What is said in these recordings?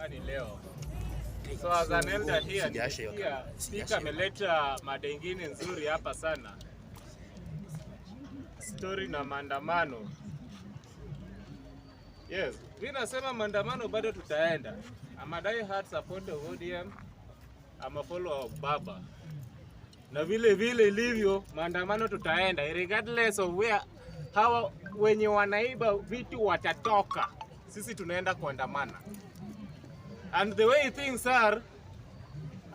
mahakamani leo. So as an elder here, nimesikia speaker ameleta mada ingine nzuri hapa sana. Story na maandamano. Yes, mimi nasema maandamano bado tutaenda. I'm a die-hard supporter of ODM. I'm a follower of Baba. Na vile ilivyo maandamano tutaenda regardless of where hawa wenye wanaiba vitu watatoka. Sisi tunaenda kuandamana. And the way things are,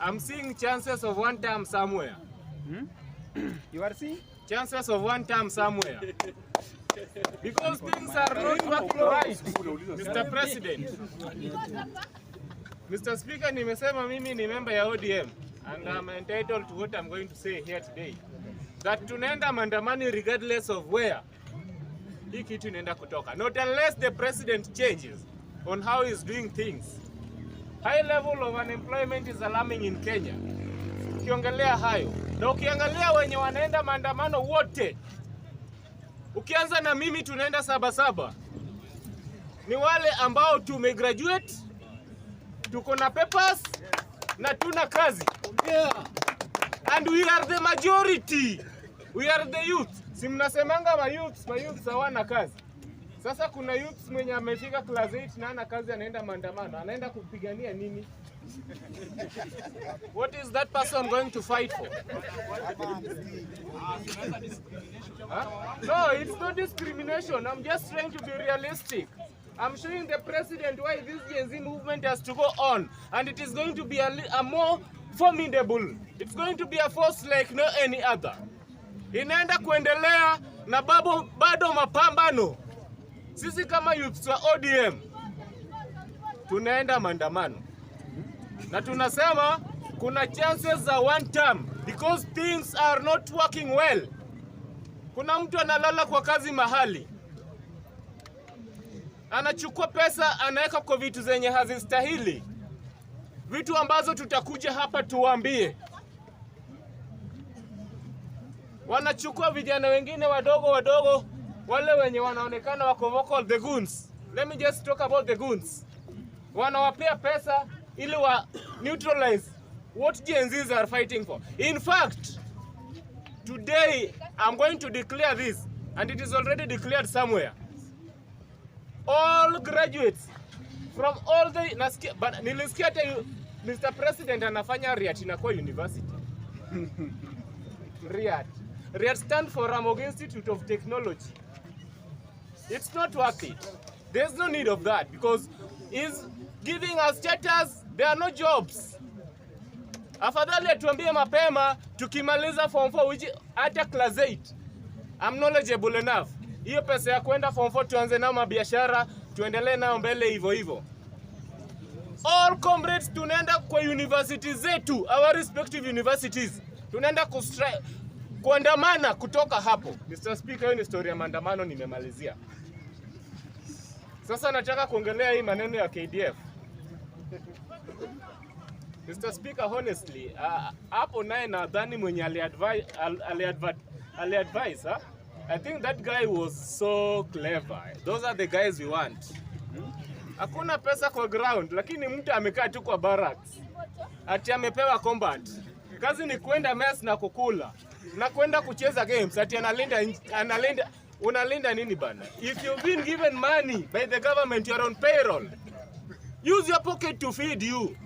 I'm seeing chances of one term somewhere. You are seeing? Chances of one term somewhere. Because things are not working right, Mr. President. Mr. Speaker, nimesema mimi ni member ya ODM and I'm entitled to what I'm going to say here today. That tunaenda maandamano regardless of where hii kitu inaenda kutoka. Not unless the president changes on how he's doing things. High level of unemployment is alarming in Kenya. Ukiongelea hayo, na ukiangalia wenye wanaenda maandamano wote, ukianza na mimi tunaenda Sabasaba, ni wale ambao tumegraduate, tuko na papers, na tuna kazi. And we are the majority. We are the youth. Si mnasemanga ma youths hawana kazi. Sasa kuna youths mwenye amefika class 8 na ana kazi, anaenda maandamano. Anaenda kupigania nini? What is that person going to fight for? Huh? No, it's not discrimination. I'm just trying to be realistic. I'm showing the president why this Gen Z movement has to go on, and it is going to be a more formidable. It's going to be a force like no any other. Inaenda kuendelea na bado mapambano. Sisi kama youths wa ODM tunaenda maandamano. Na tunasema kuna chances za one term because things are not working well. Kuna mtu analala kwa kazi mahali, anachukua pesa anaweka kwa vitu zenye hazistahili, vitu ambazo tutakuja hapa tuwaambie. Wanachukua vijana wengine wadogo, wale wenye wanaonekana wako vocal, the goons. Let me just talk about the goons. Wanawapea pesa ili wa neutralize what Gen Zs are fighting for. In fact, today I'm going to declare this, and it is already declared somewhere. All graduates from all the but nilisikia hata Mr. President anafanya RIAT na kwa university. RIAT stand for Ramogi Institute of Technology. It's not worth it. There's no need of that because he's giving us status, there are no jobs. Afadhali atuambie mapema tukimaliza form 4 which hata class 8 I'm knowledgeable enough. Hiyo pesa ya kwenda form 4 tuanze nao mabiashara, tuendelee nao mbele hivyo. All comrades tunaenda kwa universities zetu, our respective universities. Tunaenda kuandamana kutoka hapo. Mr. Speaker, hiyo ni story ya maandamano nimemalizia. Sasa nataka kuongelea hii maneno ya KDF. Mr. Speaker, honestly, hapo naye nadhani mwenye ali-advise, I think that guy was so clever. Those are the guys we want. Hakuna pesa kwa ground, lakini mtu amekaa tu kwa barracks. Ati amepewa combat. Kazi ni kwenda mess na kukula. Na kwenda kucheza games. Ati unalinda nini bana? If you've been given money by the government, you're on payroll. Use your pocket to feed you.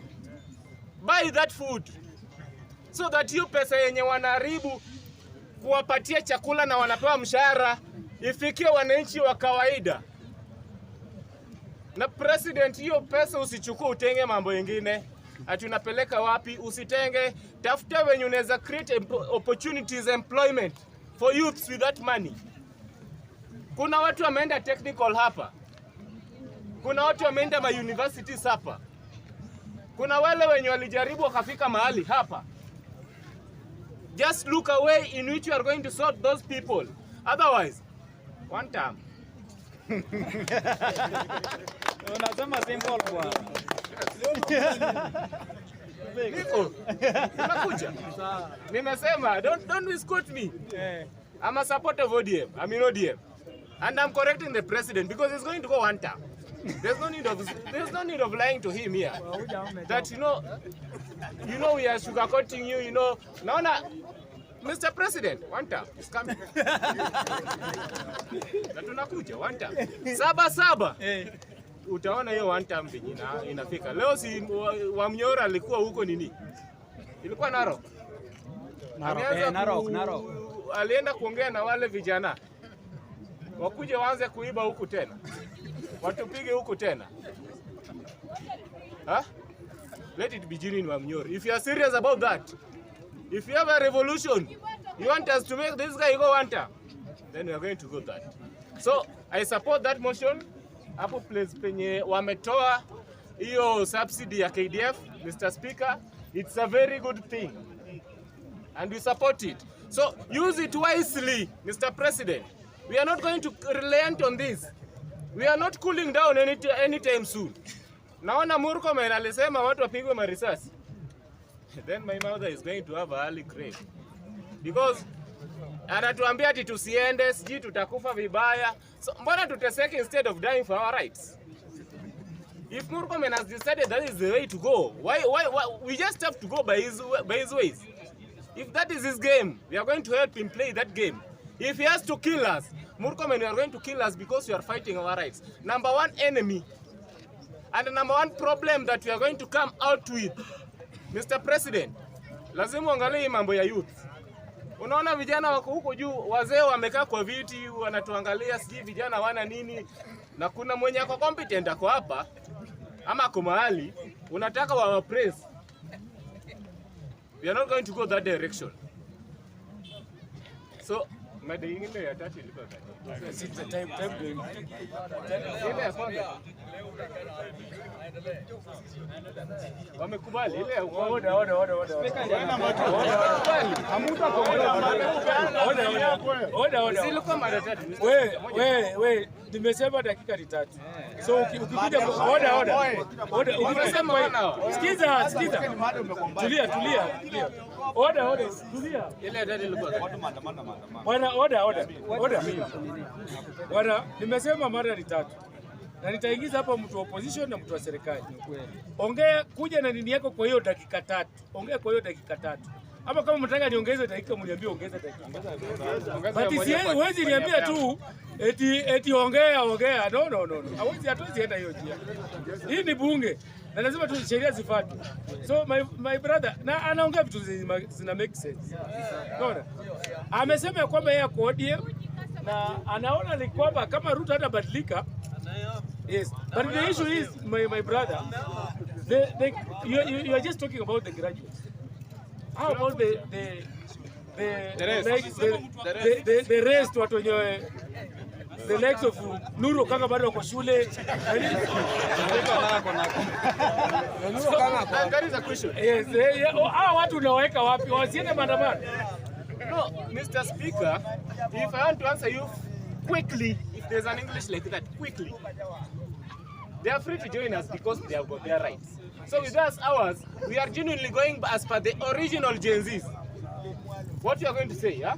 Buy that food. So that you pesa yenye wanaharibu kuwapatia chakula na wanapewa mshahara ifikie wananchi wa kawaida. Na president, hiyo pesa usichukue utenge mambo mengine. Ati unapeleka wapi? Usitenge. Tafuta wenye unaweza create opportunities, employment for youths with that money. Kuna watu wameenda technical hapa. Kuna watu wameenda ma universities hapa. Kuna wale wenye walijaribu wakafika mahali hapa. Just look a way in which you are going to sort those people. Otherwise, one time. Unasema simple bwana. Niko. Unakuja. Nimesema don't misquote me. I'm a supporter of ODM. I'm in ODM. And I'm correcting the president because it's going to go one term. There's no need of lying to him here. That you know we are sugarcoating you. Naona Mr. President, one time is coming. Na tunakuja one time. Saba. Utaona hiyo one time inafika. Leo si Wamnyora alikuwa huko nini? Ilikuwa Narok. Narok. Alienda kuongea na wale vijana. Wakuje waanze kuiba huku tena. Watupige huku tena. Huh? Let it be genuine, Wamnyora. If you are serious about that, if you have a revolution, you want us to make this guy go one time, then we are going to go that. So, I support that motion. Hapo place penye wametoa hiyo subsidy ya KDF, Mr. Speaker, it's a very good thing. And we support it. So, use it wisely, Mr. President. We are not going to relent on this. We are not cooling down anytime soon. Naona Murkomen alisema watu wapigwe marisasi. Then my mother is going to have a early grave. Because anatuambia ati tusiende, siji tutakufa vibaya. So mbona tuteseke instead of dying for our rights? If Murkomen has decided that is the way to go, why we just have to go by his ways? If that is his game, we are going to help him play that game. If he has to kill us, Murkomen, you are going to kill us because you are fighting our rights. Number one enemy and number one problem that we are going to come out with, Mr. President, lazima uangalie mambo ya youth. Unaona vijana wako huko juu, wazee wamekaa kwa viti wanatuangalia, siji vijana wana nini, na kuna mwenye ako competent ako hapa ama ako mahali unataka wa praise. We are not going to go that direction. So mada ingine ya tatu ilikuwa gani? Time going. Ile ya kwanza. Wamekubali ile ya order. Hamuta order. Zilikuwa mada tatu. Wewe nimesema dakika ni 3. So ukikuja order. Ukisema wana. Sikiza. Tulia. Order. Tulia. Ile ya tatu ilikuwa gani? Bwana order. Bwana nimesema mara ni 3. Na nitaingiza hapa mtu wa opposition na mtu wa serikali. Ongea kuja na nini yako kwa hiyo dakika 3. Ongea kwa hiyo dakika 3. Ama kama mnataka niongeze dakika mniambie ongeza dakika. But huwezi niambia tu eti ongea. No. Hatuwezi enda hiyo njia. Hii ni bunge. Na lazima tu sheria zifuatwe. So my brother na anaongea vitu zina make sense. Unaona? Amesema kwamba yeye ako ODM na anaona ni kwamba kama Ruto hatabadilika. Yes, but the issue is, my brother, you are just talking about the graduates. How about the rest watu wenye the likes of Nuru kanga bado kwa shule. That is a question. Yes, hao watu unaweka wapi? Wasiende maandamano. No, Mr. Speaker, if I want to answer you quickly, if there's an English like that, quickly, they are free to join us because they have got their rights. So with us, ours, we are genuinely going as per the original Gen Zs. What you are going to say, yeah?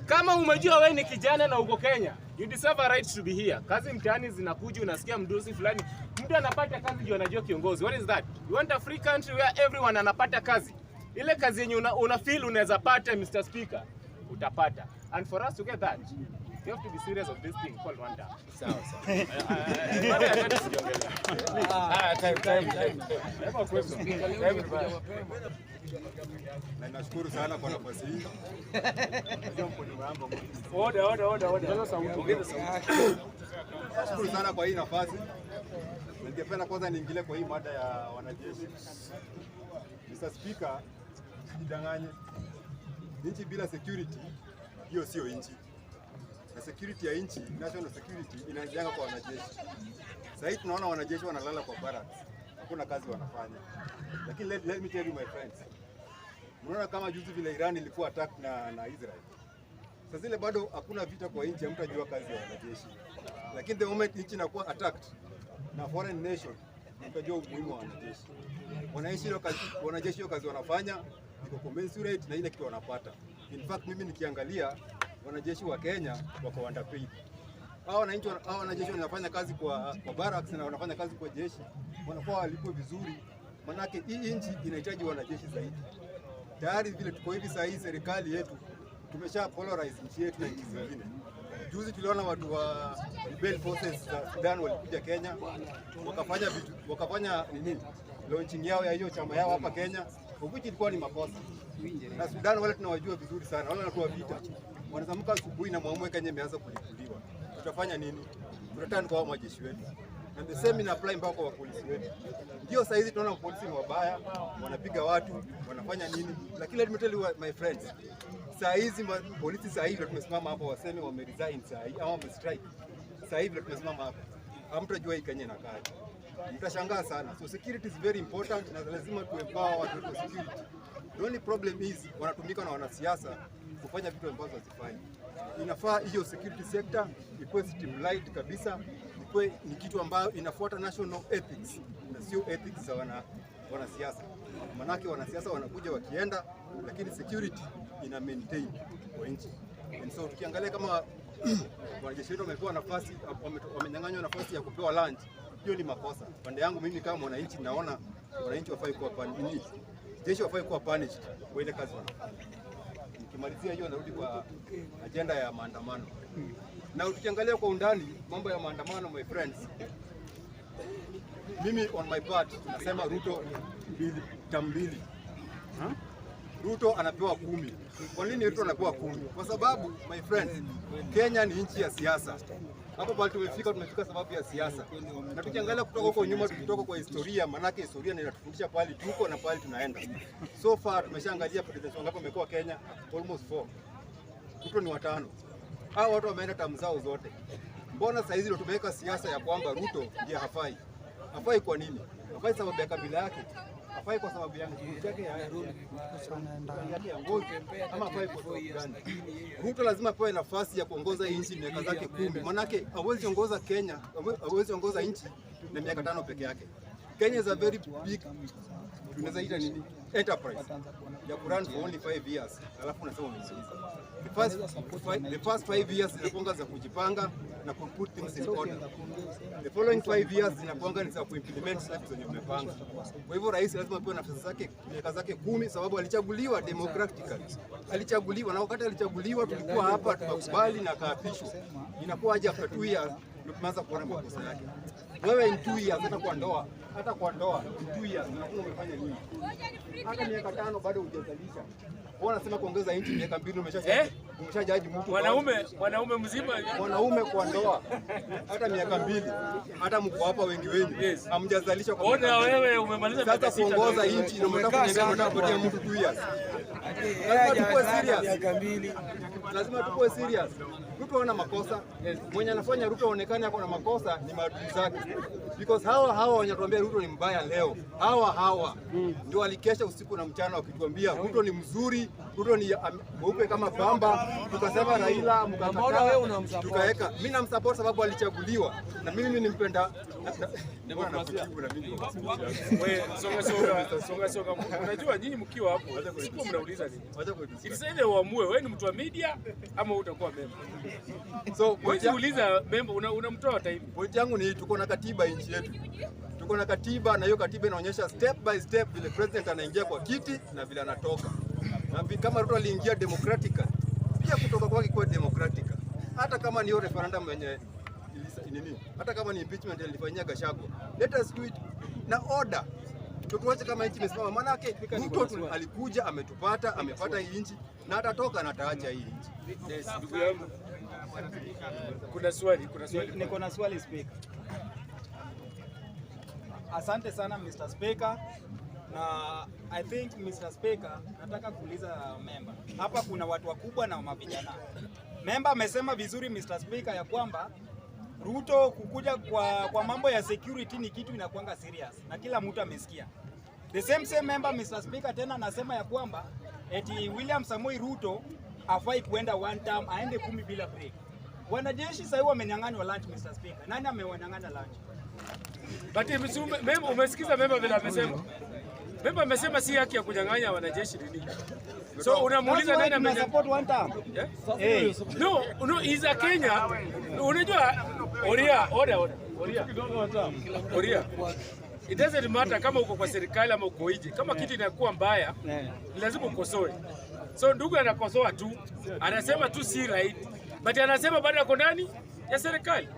Kama umejua wewe ni kijana na uko Kenya, you deserve a right to be here. Kazi mtaani zinakuja, unasikia mdosi fulani, mtu anapata kazi juu anajua kiongozi. What is that? You want a free country where everyone anapata kazi. Ile kazi yenye una feel unaweza pata, Mr. Speaker, utapata. And for us to get that, you have to be serious of this thing called Rwanda. Sawa. Na nashukuru sana kwa nafasi hii. Nashukuru sana kwa hii nafasi. Ningependa kwanza niingilie kwa hii mada ya wanajeshi. Mr. Speaker, usijidanganye. Nchi bila security hiyo sio nchi. Na security ya nchi, national security inaanzia kwa wanajeshi. Sasa tunaona wanajeshi wanalala kwa barracks. Hakuna kazi wanafanya. Lakini let me tell you my friends. Unaona kama juzi vile Iran ilikuwa attack na Israel. Sasa zile bado hakuna vita kwa nchi, hamtajua kazi ya wanajeshi. Lakini the moment nchi inakuwa attacked na foreign nation, mtajua umuhimu wa wanajeshi. Wanajeshi hiyo kazi wanafanya iko commensurate na ile kitu wanapata. In fact mimi nikiangalia wanajeshi wa Kenya wako underpaid. hao wanajeshi wanafanya kazi kwa barracks na wanafanya kazi kwa jeshi, wanakuwa walipwe vizuri, manake hii nchi inahitaji wanajeshi zaidi. Tayari vile tuko hivi saa hii, serikali yetu tumesha polarize nchi yetu na nchi zingine. Juzi tuliona watu wa rebel forces za Sudan walikuja Kenya, wakafanya launching yao ya hiyo chama yao hapa Kenya, which ilikuwa ni makosa. Na Sudan wale tunawajua vizuri sana, wale wanatoa vita, wanazamuka asubuhi na muamue Kenya imeanza kulipuliwa. Tutafanya nini? Tutatani kwa majeshi wetu, and the same in apply mpaka kwa polisi wetu. Ndio saa hizi tunaona polisi ni wabaya, wanapiga watu, wanafanya nini, lakini let me tell you my friends, saa hizi polisi saa hivi tumesimama hapa, waseme wameresign saa hii au wamestrike saa hivi tumesimama hapa, hamtajua hii Kenya inakaa, mtashangaa sana. So security is very important na lazima tuempower watu wa security. The only problem is wanatumika na wanasiasa kufanya vitu ambavyo hazifai. Inafaa hiyo security sector ikuwe streamlined kabisa, ikuwe ni kitu ambayo inafuata national ethics na sio ethics za wanasiasa. Manake wanasiasa wanakuja wakienda, lakini security ina maintain kwa nchi. And so tukiangalia kama wanajeshi wetu wamepewa nafasi, wamenyang'anywa nafasi ya kupewa lunch, hiyo ni makosa. Pande yangu mimi kama mwananchi naona wananchi wafai kuwa punished. Jeshi wafai kuwa punished kwa ile kazi wanafanya. Nikimalizia hiyo narudi kwa agenda ya maandamano. Na tukiangalia kwa undani mambo ya maandamano, my friends, mimi on my part nasema Ruto tambili. Ruto anapewa 10. Kwa nini Ruto anapewa 10? Kwa sababu my friends, Kenya ni nchi ya siasa. Hapo pale tumefika sababu ya siasa. Na tukiangalia kutoka huko nyuma, tukitoka kwa historia, manake historia inatufundisha pale tuko na pale tunaenda. So far tumeshaangalia president wangapi wamekuwa Kenya, almost 4. Ruto ni 5. Hao watu wameenda tamu zao zote. Mbona saa hizi ndio tumeweka siasa ya kwamba Ruto ndiye hafai? Hafai kwa nini? Hafai sababu ya kabila yake? Hafai kwa sababu ya nguvu yake ya ngozi, ama hafai kwa sababu gani? Ruto lazima apewe nafasi ya kuongoza nchi miaka zake 10. Manake hawezi ongoza Kenya, hawezi ongoza nchi na miaka 5 peke yake. Kenya is a very big, tunaweza ita nini, enterprise ya kurun for only 5 years. Alafu unasema umemaliza. The first 5 years zinakuanga za kujipanga na ku put things in order. The following 5 years zinakuanga ni za kuimplement steps zenye umepanga. Kwa hivyo rais lazima apewe nafasi zake miaka zake 10, sababu alichaguliwa democratically. Alichaguliwa, na wakati alichaguliwa tulikuwa hapa tukakubali na kaapishwa. Inakuwa aje after 2 years ndio tumeanza kuona makosa yake. Wewe in 2 years hata kwa ndoa in 2 years unakuwa umefanya nini? Hata miaka 5 bado hujazalisha. Wao wanasema kuongeza inchi miaka 2 umeshajaji mtu. Mwanaume mzima, mwanaume kwa ndoa hata miaka 2, hata mko hapa wengi wenu hamjazalisha kwa ona wewe umemaliza sasa kuongoza inchi na mtaka kupatia mtu 2 years. Lazima tukue serious. Lazima tukue serious. Ruto ana makosa. Mwenye anafanya Ruto aonekane ako na makosa ni maadui zake. Because hawa wanatuambia Ruto ni mbaya leo. Hawa ndio walikesha usiku na mchana wakituambia Ruto ni mzuri, Ruto ni mweupe kama pamba. Tukasema Raila mkakataa, wewe unamsupport. Tukaweka mimi namsupport sababu alichaguliwa na mimi nimpenda demokrasia. Wewe songa. Unajua nyinyi mkiwa hapo siku mnauliza nini? Ile uamue wewe ni mtu wa media ama utakuwa member. So uliza member unamtoa time. Point yangu ni tuko na katiba nchi yetu. Tuko na katiba na hiyo katiba inaonyesha step by step vile president anaingia kwa kiti na vile anatoka. Na kama Ruto aliingia democratically, pia kutoka kwake kwa democratically. Hata kama ni hiyo referendum yenye nini? Hata kama ni impeachment ilifanyia Gachagua. Let us do it na order. Tutuache kama nchi imesimama, maana yake Ruto alikuja ametupata, amepata hii nchi na atatoka na ataacha hii nchi. Yes, ndugu yangu. Kuna swali. Niko na swali Speaker. Asante sana Mr. Speaker. Na I think Mr. Speaker, nataka kuuliza member. Hapa kuna watu wakubwa na mavijana. Member amesema vizuri Mr. Speaker ya kwamba Ruto kukuja kwa mambo ya security ni kitu inakuanga serious na kila mtu amesikia. The same member Mr. Speaker tena anasema ya kwamba eti William Samoei Ruto afai kuenda one term aende 10 bila break. Wanajeshi sasa wamenyang'anywa lunch Mr. Speaker. Nani amewanyang'anya lunch? But umesikiza member vile amesema. Memba amesema si haki ya kunyang'anya wanajeshi nini. So unamuuliza nani support one term? Yeah? Hey. No, he's a Kenya. Unajua Oria. It doesn't matter kama uko kwa serikali ama uko nje. Kama kitu inakuwa mbaya, lazima ukosoe. So ndugu anakosoa tu, anasema tu si right. But anasema bado ako ndani ya serikali.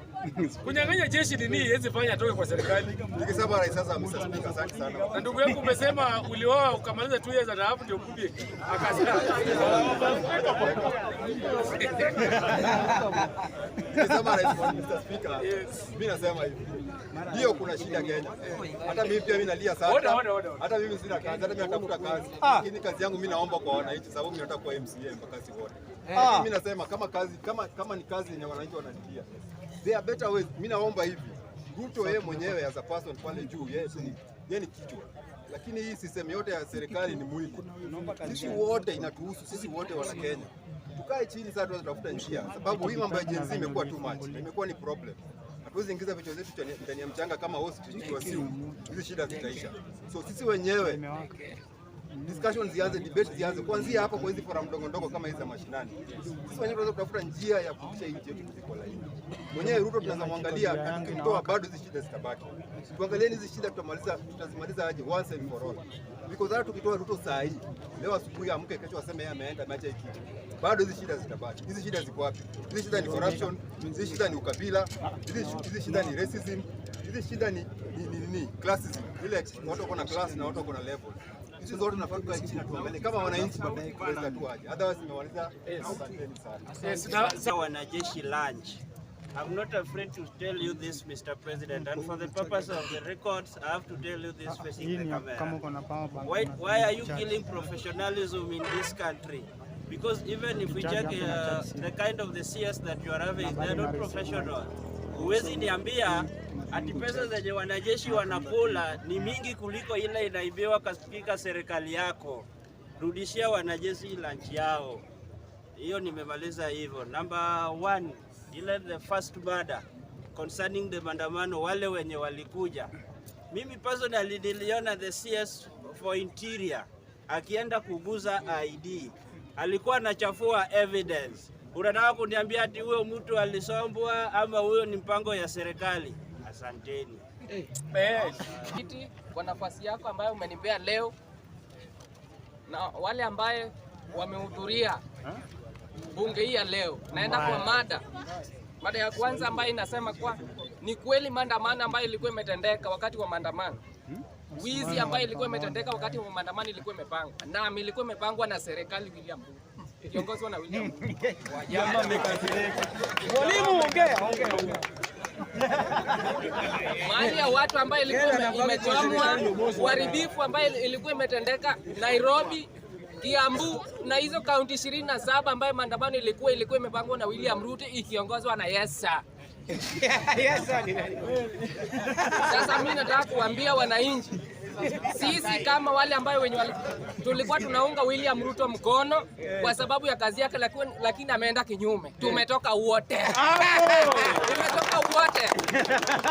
Kunyang'anya jeshi nini yezi fanya atoke kwa serikali. Nikisema rais sasa Mr. Asante sana. Na ndugu yangu umesema ulioa ukamaliza 2 years and a half ndio kubie. Akasema. Nikisema rais Mr. Speaker. Mimi nasema hivi. Ndio kuna shida Kenya. Hata mimi pia mimi nalia sana. Hata mimi sina kazi, hata mimi natafuta kazi. Lakini kazi yangu mimi naomba kwa wananchi sababu mimi nataka kuwa MCA mpaka kazi wote. Mimi nasema kama ni kazi yenye wananchi wanalilia. There are better ways. Mimi naomba hivi. Ruto yeye mwenyewe as a person pale juu yeye ni kichwa. Lakini hii system yote ya serikali ni mwili. Sisi wote inatuhusu, sisi wote wana Kenya. Tukae chini sasa tuanze kutafuta njia sababu hii mambo ya Gen Z imekuwa too much. Imekuwa ni problem. Hatuwezi ingiza vichwa zetu ndani ya mchanga kama ostrich tuasiu. Hizi shida zitaisha. So sisi wenyewe discussion zianze, debate zianze kuanzia hapa kwa hizi forum ndogo kama hizi za mashinani. Sisi wenyewe tunaweza kutafuta njia ya kufikisha nchi yetu kwa laini. Mwenyewe Ruto tunaweza muangalia tukitoa bado hizi shida zitabaki. Tuangalieni hizi shida tutazimaliza aje once and for all. Because hata tukitoa Ruto saa hii, leo asubuhi amke kesho aseme yeye ameenda ameacha hiki. Bado hizi shida zitabaki. Hizi shida ziko wapi? Hizi shida ni corruption, hizi shida ni ukabila, hizi shida ni racism, hizi shida ni classism. Ile watu wako na class na watu wako na level. Hizi zote tunafaa tukae chini na tuangalie kama wananchi tunaweza tu aje. Otherwise nimewaliza sana. Wanajeshi lunch. I'm not afraid to tell you this, Mr. President, and for the purpose of the records, I have to tell you this facing the camera. Why are you killing professionalism in this country? Because even if we check the kind of the CS that you are having, they are not professional. Huwezi niambia ati pesa zenye wanajeshi wanakula ni mingi kuliko ile inaibiwa katika serikali yako. Rudishia wanajeshi lunch yao. Hiyo nimemaliza hivyo. Number 1, ile the first murder concerning the maandamano wale wenye walikuja. Mimi personally niliona the CS for Interior akienda kuguza ID. Alikuwa anachafua evidence. Unataka kuniambia ati huyo mtu alisombwa ama huyo ni mpango ya serikali? Asanteni. Kiti kwa nafasi yako ambayo umenipea leo na wale ambaye wamehudhuria bunge hii ya leo, naenda kwa mada ya kwanza ambayo inasema kwa ni kweli maandamano ambayo ilikuwa imetendeka wakati wa maandamano, wizi ambayo ilikuwa imetendeka wakati wa maandamano ilikuwa imepangwa na ilikuwa imepangwa na serikali William Ruto, kiongozwa na William Ruto. Mwalimu ongea. Mali ya watu ambayo ilikuwa imechomwa, uharibifu ambayo ilikuwa imetendeka Nairobi, Kiambu na hizo kaunti 27 ambayo maandamano ilikuwa imepangwa na William Ruto ikiongozwa na Yesa. Sasa mimi nataka kuambia wananchi, sisi kama wale ambayo tulikuwa tunaunga William Ruto mkono kwa sababu ya kazi yake, lakini ameenda kinyume. Tumetoka wote. Tumetoka wote.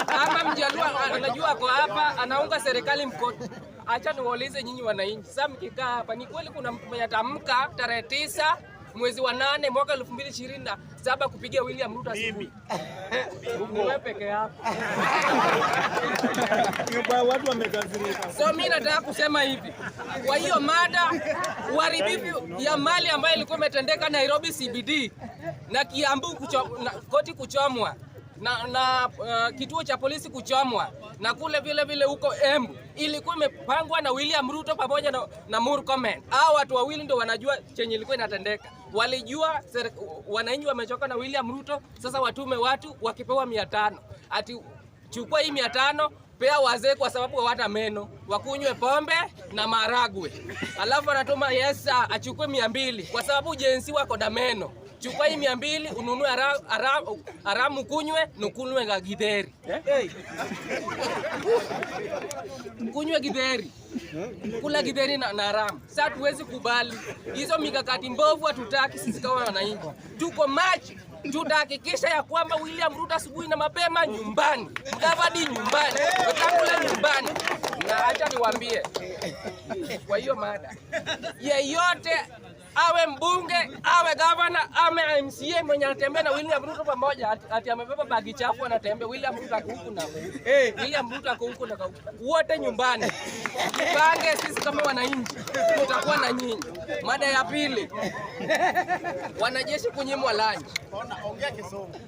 Kama Mjaluo anajua ako hapa anaunga serikali mkono. Acha niwaulize nyinyi wananchi. Sasa mkikaa hapa, ni kweli kuna mtu mwenye atamka tarehe 9 mwezi wa 8 mwaka 2027 kupigia William Ruto asubuhi? Wewe peke yako. Watu wamekasirika. So mimi nataka kusema hivi. Kwa hiyo mada uharibifu ya mali ambayo ilikuwa imetendeka Nairobi CBD na Kiambu koti kuchomwa na kituo cha polisi kuchomwa na kule vile huko Embu ilikuwa imepangwa na William Ruto pamoja na Murkomen. Hao watu wawili ndio wanajua chenye ilikuwa inatendeka. Walijua wananchi wamechoka na William Ruto, sasa watume watu wakipewa 500. Ati chukua hii 500 pea wazee kwa sababu hawata meno, wakunywe pombe na maragwe. Alafu anatuma Yesa achukue 200 kwa sababu jensi wako na meno. Chukua hii 200 ununue haramu kunywe nukunywe ga githeri. Kunywe githeri. Kula githeri na haramu. Sasa tuwezi kubali. Hizo mikakati mbovu hatutaki sisi kama wananchi. Tuko machi. Tutahakikisha ya kwamba William Ruto asubuhi na mapema nyumbani. Mudavadi nyumbani. Wetangula nyumbani. Na acha niwaambie kwa hiyo mada, yeyote awe mbunge, awe gavana, awe MCA mwenye anatembea na William Ruto pamoja, ati amebeba bagi chafu anatembea, William Ruto ako huku na William Ruto ako huku na wote nyumbani. Pange sisi kama wananchi tutakuwa na nyinyi. Mada ya pili, wanajeshi kunyimwa lunch.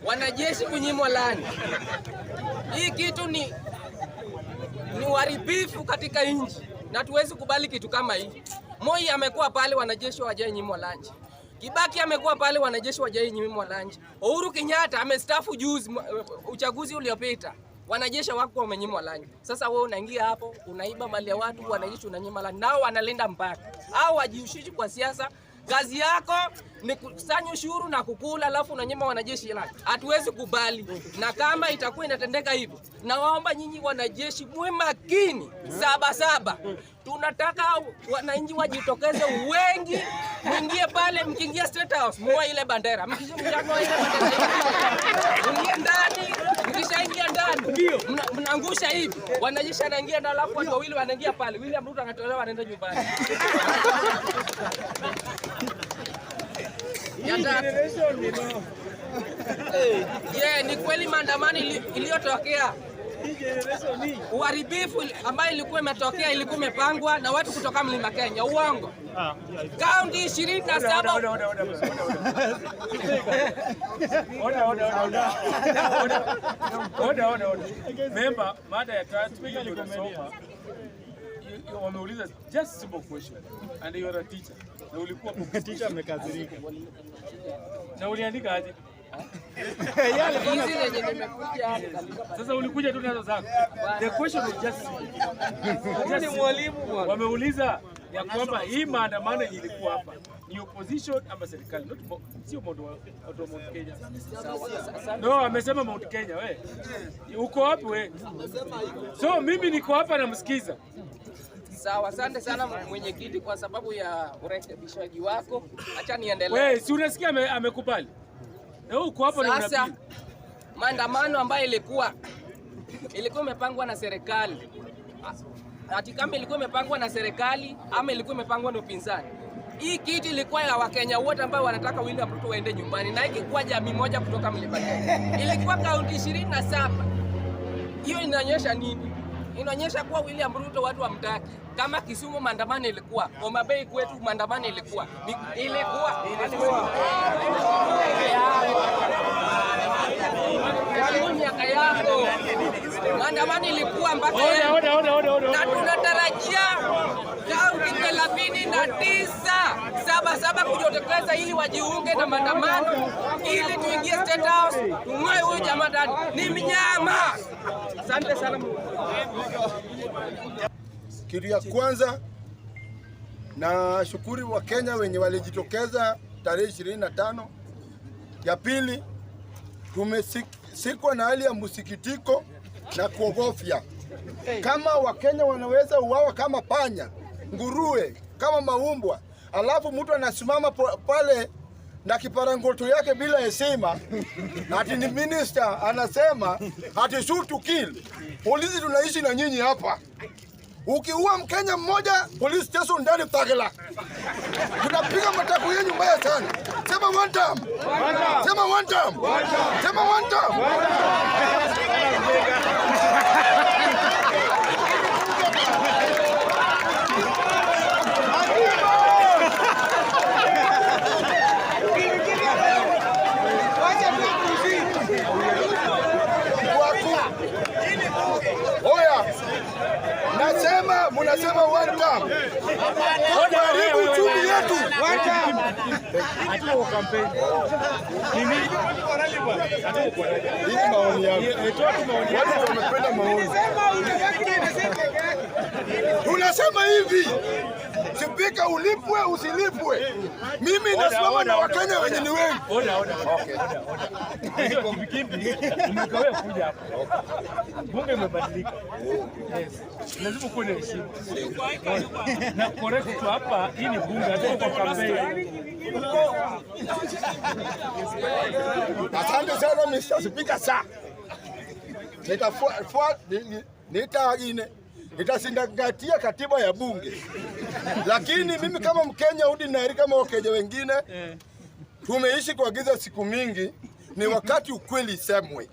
Wanajeshi kunyimwa lunch. Hii kitu ni uharibifu katika nchi na tuwezi kubali kitu kama hii. Moi amekuwa pale wanajeshi hawajanyimwa lunch. Kibaki amekuwa pale wanajeshi hawajanyimwa lunch. Uhuru Kenyatta amestaafu juzi uchaguzi uliopita. Wanajeshi wako wamenyimwa lunch. Sasa wewe unaingia hapo, unaiba mali ya watu, wanajeshi unanyima lunch. Nao wanalinda mpaka. Au wajihusishi kwa siasa. Kazi yako ni kusanya ushuru na kukula, alafu unanyima wanajeshi lunch. Hatuwezi kubali. Na kama itakuwa inatendeka hivyo, nawaomba nyinyi wanajeshi muwe makini. Saba. Tunataka wananchi wajitokeze wengi, mwingie pale, mkiingia State House, muwe ile bandera. Mkishaingia ile bandera, mwingie ndani, mkishaingia ndani, mnaangusha hivi. Wanajeshi wanaingia na alafu watu wawili wanaingia pale. William Ruto anatolewa anaenda nyumbani. Ni kweli maandamano iliyotokea, uharibifu ambayo ilikuwa imetokea, ilikuwa imepangwa na watu kutoka Mlima Kenya. Uongo. Kaunti 27. Member, mada ya tatu wameuliza just simple question and you are a teacher. Na ulikuwa teacher amekazirika. Na uliandika aje? Sasa ulikuja tu nazo zako. The question was just mwalimu. Wameuliza ya kwamba hii maandamano ilikuwa hapa ni opposition ama serikali, sio Mount Kenya. No, amesema Mount Kenya. We uko wapi we? So mimi niko hapa namsikiza. Sawa, asante sana mwenyekiti kwa sababu ya urekebishaji wako. Acha niendelee. Wewe si unasikia amekubali? Na uko hapo na sasa maandamano ambayo ilikuwa imepangwa na serikali. Ati kama ilikuwa imepangwa na serikali ama ilikuwa imepangwa na upinzani. Hii kitu ilikuwa ya Wakenya wote ambao wanataka William Ruto waende nyumbani, na ikikuwa jamii moja kutoka Mlima Kenya. Ilikuwa kaunti 27. Hiyo inaonyesha nini? Inaonyesha kuwa William Ruto watu wamtaki. Kama Kisumu maandamano ilikuwa, Homa Bay kwetu maandamano ilikuwa. Miaka yako maandamano ilikuwa mpaka na tunatarajia kaunti 39 kujitokeza ili wajiunge na maandamano ili tuingie State House tumwae huyu jamaa ndani. Ni mnyama. Asante sana. Kitu ya kwanza na shukuru wa Kenya wenye walijitokeza tarehe 25. Ya pili, tumesikwa na hali ya msikitiko na kuogofya. Kama Wakenya wanaweza uawa kama panya, nguruwe, kama maumbwa, alafu mtu anasimama pale na kiparangoto yake bila heshima, ati ni minister anasema ati shoot to kill. Polisi tunaishi na nyinyi hapa. Ukiua Mkenya mmoja, police station ndani Tagela. Tunapiga matako yenu mbaya sana. Sema one time. Sema one time. Sema one time. Munasema one time. Haribu uchumi yetu. One time. Hatuko kwa kampeni. Mimi hii maoni yangu. Watu wamependa maoni. Unasema hivi. Spika ulipwe usilipwe. Mimi nasimama na Wakenya wenye ni wengi. Okay. Ndio kimbi umekawea kuja hapa. Bunge imebadilika. Yes. Lazima kuwe na heshima. Na correct tu hapa, hii ni bunge, hatuko kwa kampeni. Asante sana Mr. Speaker sir. Nitafuata ine itazingatia katiba ya bunge. Lakini mimi kama Mkenya ordinary kama Wakenya wengine tumeishi kwa giza siku mingi, ni wakati ukweli isemwe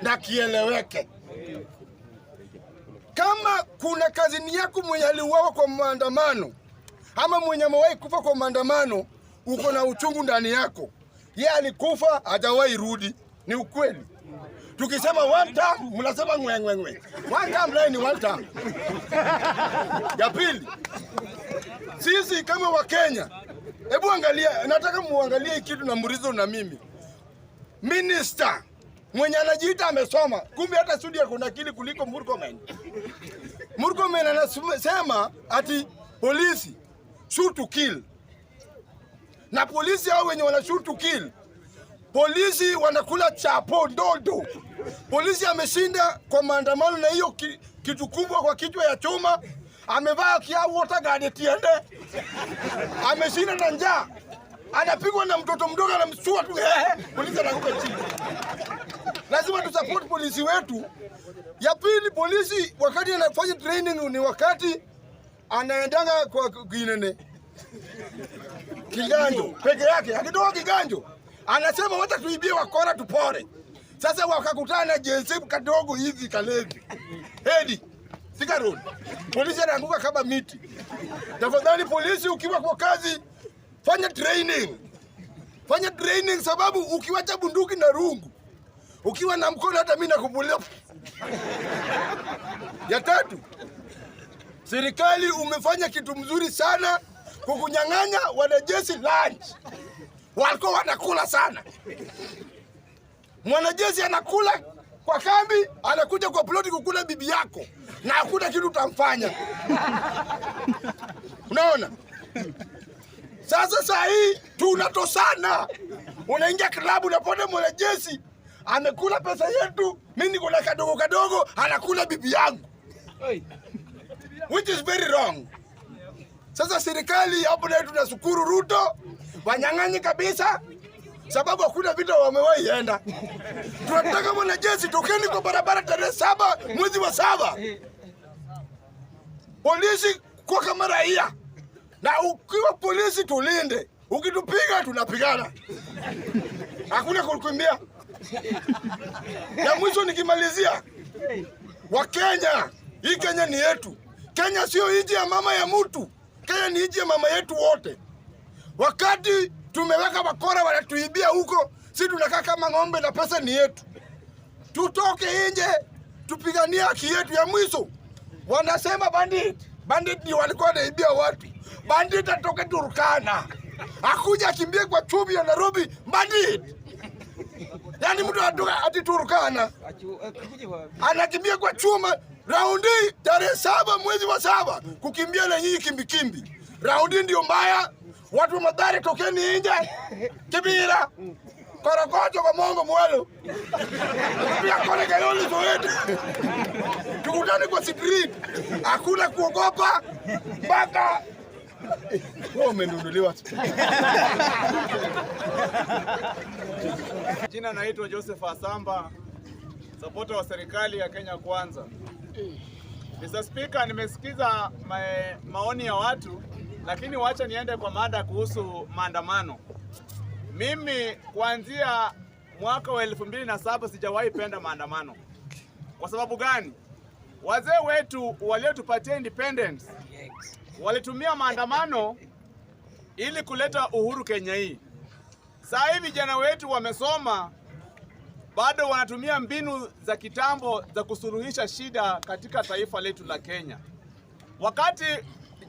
na kieleweke. Kama kuna kazini yako mwenye aliuawa kwa maandamano ama mwenye amewahi kufa kwa maandamano, uko na uchungu ndani yako. Yeye alikufa, hajawahi rudi, ni ukweli. Tukisema one time, mnasema ngwe. One time ni one time. Ya pili, sisi kama Wakenya, hebu angalia, nataka muangalie kitu na Murizo na mimi. Minister mwenye anajiita amesoma, kumbe hata studio kuna akili kuliko Murkomen. Murkomen anasema ati polisi shoot to kill. Na polisi hao wenye wana shoot to kill, polisi wanakula chapo ndodo. Polisi ameshinda kwa maandamano na hiyo kitu kubwa kwa kichwa ya chuma, amevaa kiau water guard tiende. Ameshinda na njaa. Anapigwa na mtoto mdogo anamstua tu, polisi anakufa chini. Lazima tu support polisi wetu. Ya pili, polisi wakati anafanya training ni wakati anaendanga kwa kinene Kiganjo peke yake. Akitoka Kiganjo anasema wacha tuibie wakora tupore. Sasa wakakutana na jensi kadogo hivi kalevi hedi sigaroni, polisi anaanguka kama miti. Tafadhali polisi, ukiwa kwa kazi fanya training, sababu ukiwacha bunduki na rungu, ukiwa na mkono hata mimi nakupulia. Ya tatu, serikali umefanya kitu mzuri sana kukunyang'anya wanajeshi lunch. Walikuwa wanakula sana. Mwanajeshi anakula kwa kambi, anakuja kwa ploti kukula bibi yako, na hakuna kitu utamfanya. Unaona? Sasa saa hii tunatosana. Unaingia klabu unapata mwanajeshi amekula pesa yetu, mimi niko na kadogo anakula bibi yangu. Which is very wrong. Sasa serikali hapo na tunashukuru Ruto, wanyang'anyi kabisa, sababu hakuna vita wamewahi enda. Tunataka mwanajeshi, tokeni kwa barabara tarehe 7 mwezi wa 7. Polisi kwa kama raia. Na ukiwa polisi tulinde. Ukitupiga tunapigana. Hakuna kukimbia. Ya mwisho nikimalizia, Wakenya, hii Kenya ni yetu. Kenya sio nchi ya mama ya mtu. Kenya ni nchi ya mama yetu wote. Wakati tumeweka wakora wanatuibia huko, sisi tunakaa kama ng'ombe na pesa ni yetu. Tutoke nje, tupigania haki yetu. Ya mwisho, wanasema bandit ni walikuwa wanaibia watu. Bandit atoke Turkana, akuja akimbie kwa chumbi ya Nairobi, bandit. Yani mtu atoka ati Turkana, anakimbia kwa chuma. Raundi tarehe 7 mwezi wa 7 kukimbia na nyinyi kimbi. Raundi ndio mbaya. Watu wa Mathare tokeni nje. Kibira. Korokocho kwa Mongo Mwelo. Pia kone Kayole Soweto. Tukutane kwa street. Hakuna kuogopa mpaka umenunuliwa. Jina naitwa Joseph Asamba, supporter wa serikali ya Kenya Kwanza. Mr. Speaker, nimesikiza maoni ya watu, lakini wacha niende kwa mada kuhusu maandamano. Mimi kuanzia mwaka wa 2007 sijawahi penda maandamano. Kwa sababu gani? Wazee wetu waliotupatia independence walitumia maandamano ili kuleta uhuru Kenya hii. Sasa hivi vijana wetu wamesoma, bado wanatumia mbinu za kitambo za kusuluhisha shida katika taifa letu la Kenya. Wakati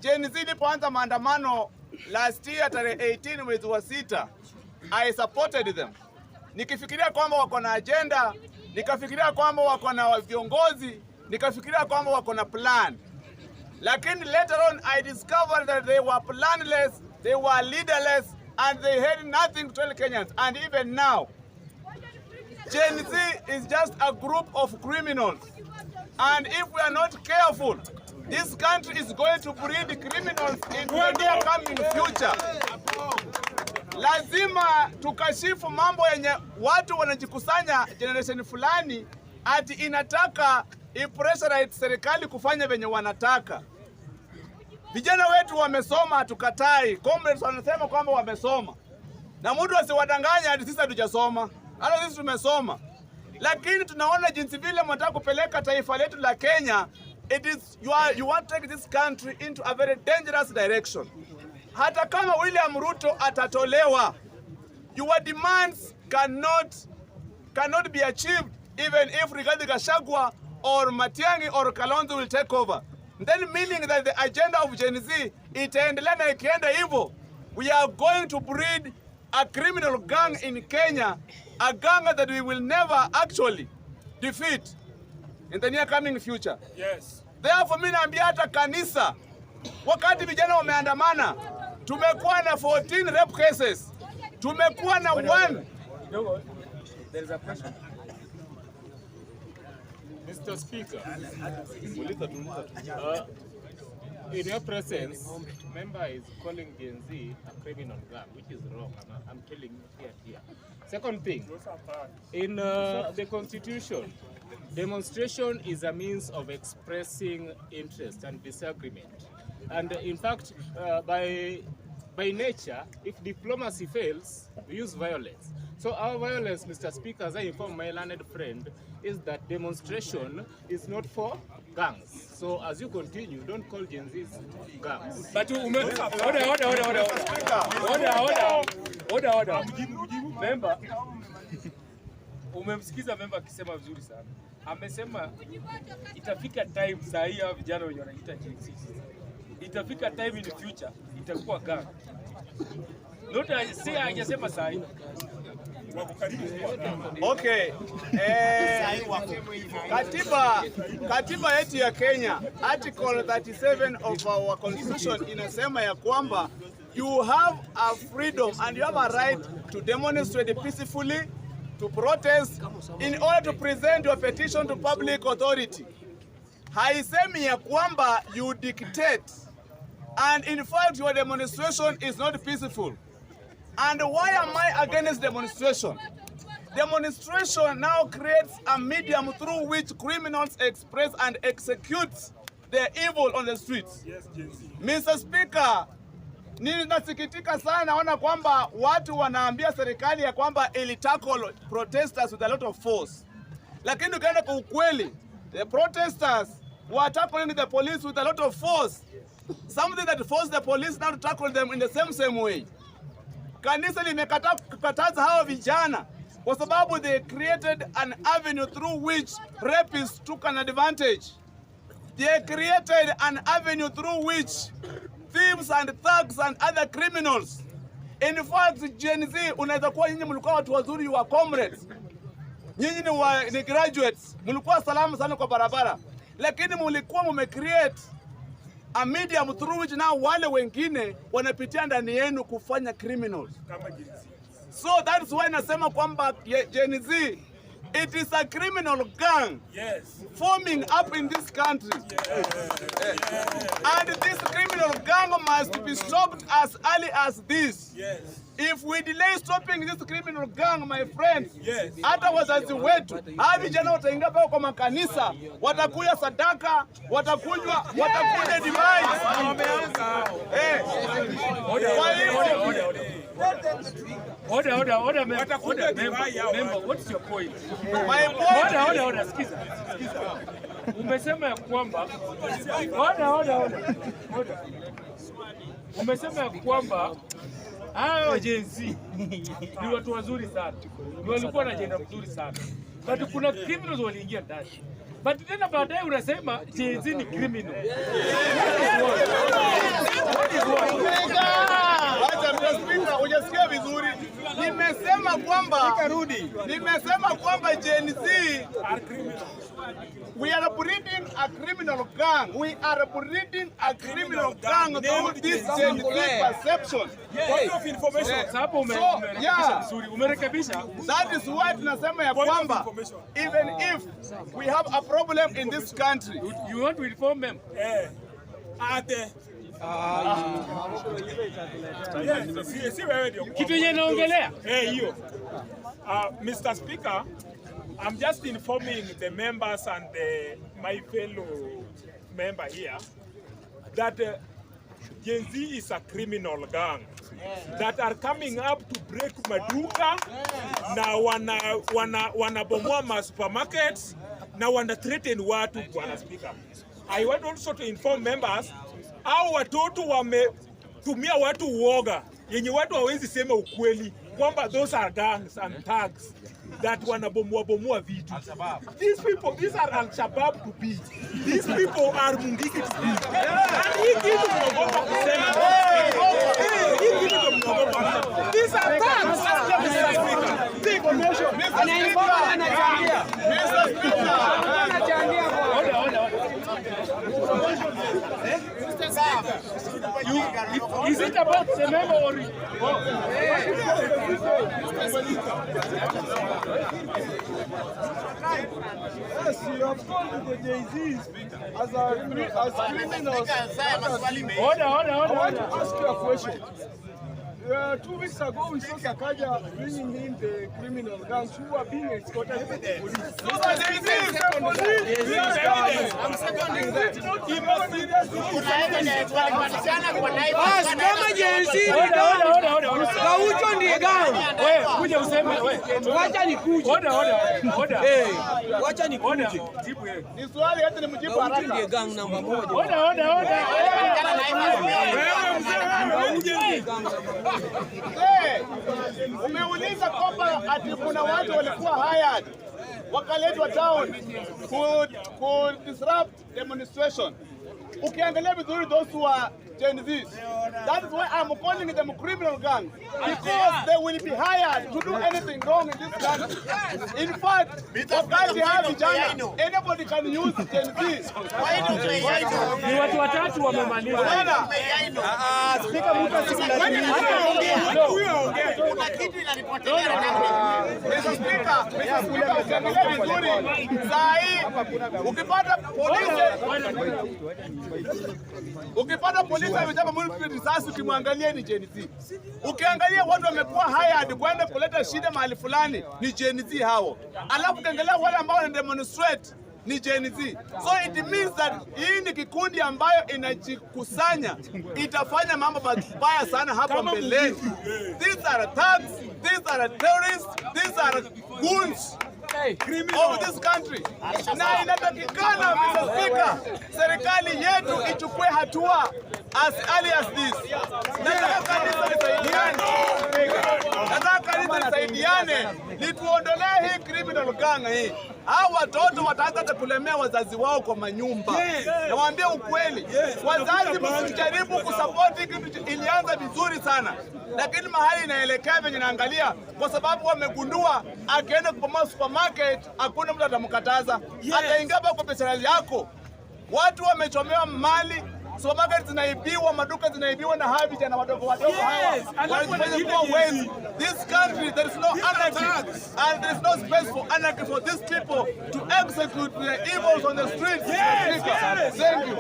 Gen Z ilipoanza maandamano last year tarehe 18 mwezi wa 6, I supported them. Nikifikiria kwamba wako na agenda, nikafikiria kwamba wako na viongozi, nikafikiria kwamba wako na plan. Lakini later on I discovered that they were planless, they were leaderless, and they had nothing to tell Kenyans. And even now, Gen Z is just a group of criminals. And if we are not careful, this country is going to breed criminals in the near coming future. Lazima tukashifu mambo yenye watu wanajikusanya generation fulani ati inataka ipressurize serikali kufanya venye wanataka. Vijana wetu wamesoma, hatukatai. Comrades wanasema kwamba wamesoma. Na mtu asiwadanganya hadi sisi hatujasoma. Hata sisi tumesoma. Lakini tunaona jinsi vile mnataka kupeleka taifa letu la Kenya. It is you want to take this country into a very dangerous direction. Hata kama William Ruto atatolewa, your demands cannot be achieved even if Rigathi Gachagua or Matiang'i or Kalonzo will take over. Then meaning that the agenda of Gen Z itaendelea na ikienda hivyo, we are going to breed a criminal gang in Kenya, a gang that we will never actually defeat in the near coming future. Yes. Therefore, mimi naambia hata kanisa, wakati vijana wameandamana, tumekuwa na 14 rape cases, tumekuwa na one. There is a question. Mr. Speaker, in your presence, member is calling Gen Z a criminal gang, which is wrong. I'm telling you here. Second thing, in the Constitution, demonstration is a means of expressing interest and disagreement. And in fact, by nature, if diplomacy fails, we use violence. So our violence, Mr. Speaker, as I inform my learned friend, is that demonstration is not for gangs. So as you continue, don't call Gen Z's gangs. But order. Member, umemsikiza member akisema vizuri sana. Amesema itafika time saa hii hawa vijana wenye wanaita Gen Z. Itafika time in the future itakuwa gang. Not say hajasema saa hii. Okay. Katiba yetu ya Kenya, Article 37 of our constitution inasema ya kwamba you have a freedom and you have a right to demonstrate peacefully, to protest in order to present your petition to public authority. Haisemi ya kwamba you dictate, and in fact your demonstration is not peaceful. And why am I against demonstration? Demonstration now creates a medium through which criminals express and execute their evil on the streets. Yes, Mr. Speaker, ninasikitika sana naona kwamba watu wanaambia serikali ya kwamba ili tackle protesters with a lot of force. Lakini ukienda kwa ukweli, the protesters were tackling the police with a lot of force. Something that forced the police now to tackle them in the same way. Kanisa limekataa kukataza hawa vijana kwa sababu they created an avenue through which rapists took an advantage. They created an avenue through which thieves and thugs and other criminals. In fact, Gen Z, unaweza kuwa nyinyi mlikuwa watu wazuri, wa comrades. Nyinyi ni graduates, mlikuwa salama sana kwa barabara. Lakini mlikuwa mmecreate a medium through which now wale wengine wanapitia ndani yenu kufanya criminals. So that's why nasema kwamba Gen Z, it is a criminal gang, yes, forming up in this country. And this criminal gang must be stopped as early as this. yes. If we delay stopping this criminal gang, my friends, Yes. hata wazazi wetu, hawa vijana wataingia pao kwa makanisa, watakuja sadaka, watakuja divai. Order, member, what's your point? My point. Order, sikiza. Umesema ya kwamba umesema ya kwamba hao Gen Z ni watu wazuri sana, ni walikuwa na ajenda nzuri sana, but kuna criminals waliingia ndani, but tena baadaye unasema Gen Z ni criminal. Wacha Mr. Hujasikia vizuri. Nimesema kwamba Gen Z, we are breeding a criminal gang. We are breeding a criminal gang through this Gen Z perception. That is why tunasema ya kwamba even if we have a problem in this country, you want to reform them? Kitu yenye naongelea hiyo. Mr. Speaker, I'm just informing the members and the my fellow member here that Gen Z is a criminal gang that are coming up to break maduka na wanabomoa ma supermarkets na wana threaten watu. Bwana Speaker, I want also to inform members hao watoto wametumia watu uoga yenye watu hawezi sema ukweli kwamba those are gangs and thugs that wanabomoa vitu. These people, these are Al-Shabaab to be. These people are Mungiki to be. And hii kitu tunaogopa kusema. Hii kitu tunaogopa kusema. These are thugs. Mr. Speaker. The information. Mr. Speaker. Is it about the memory? Yes, you have called the Jay-Z's as criminals. Order. I want to ask you a question. 2 weeks ago, we saw Sakaja bringing in the criminal gangs who are being escorted by the police. I'm seconding that. Kama Gen-Z ni gang, Gaucho ndiye gang. Wewe kuja useme wewe. Wacha nikuje. Order. Wacha nikuje. Jibu yeye. Ni swali hata nimjibu Gaucho haraka. ndiye gang namba 1. Order. Umeuliza kwamba ati kuna watu walikuwa hired wakaletwa town ku disrupt demonstration. Ukiangalia vizuri those who are Gen Zs, that is why I'm calling them criminal gang, because they will be hired to do anything wrong in this country. In fact, wakati hawa vijana, anybody can use Gen Z. Ni watu watatu wamemaliza. Speaker kuna kitu inanipotelea Mr. Speaker, ukiangalia vizuri saa hii ukipata polisi amechapa mtu risasi, ukimwangalia ni Gen Z. Ukiangalia watu wamekuwa hired kwenda kuleta shida mahali fulani ni Gen Z hao. Alafu ukiangalia wale ambao wana demonstrate ni Gen Z. So it means that hii ni kikundi ambayo inajikusanya itafanya mambo mabaya sana hapo mbeleni. These are thugs, these are terrorists, these are goons of this country. Na inatakikana Mr. Speaker, serikali yetu ichukue hatua as early as this. Nataka kanisa lisaidiane lituondolee hii criminal gang hii. Hao watoto wataanza kulemea wazazi wao kwa manyumba. Nawaambia ukweli, wazazi msijaribu kusupport kitu ilianza vizuri sana, lakini mahali inaelekea venye naangalia, kwa sababu wamegundua akienda kwa supermarket hakuna mtu atamkataza. Ataingia kwa biashara yako. Watu wamechomewa mali, supermarket zinaibiwa, maduka zinaibiwa na hawa vijana wadogo hawa. Wanafanya kwa wezi. This country, there is no anarchy, and there is no space for anarchy for these people to execute their evils on the streets. Thank you.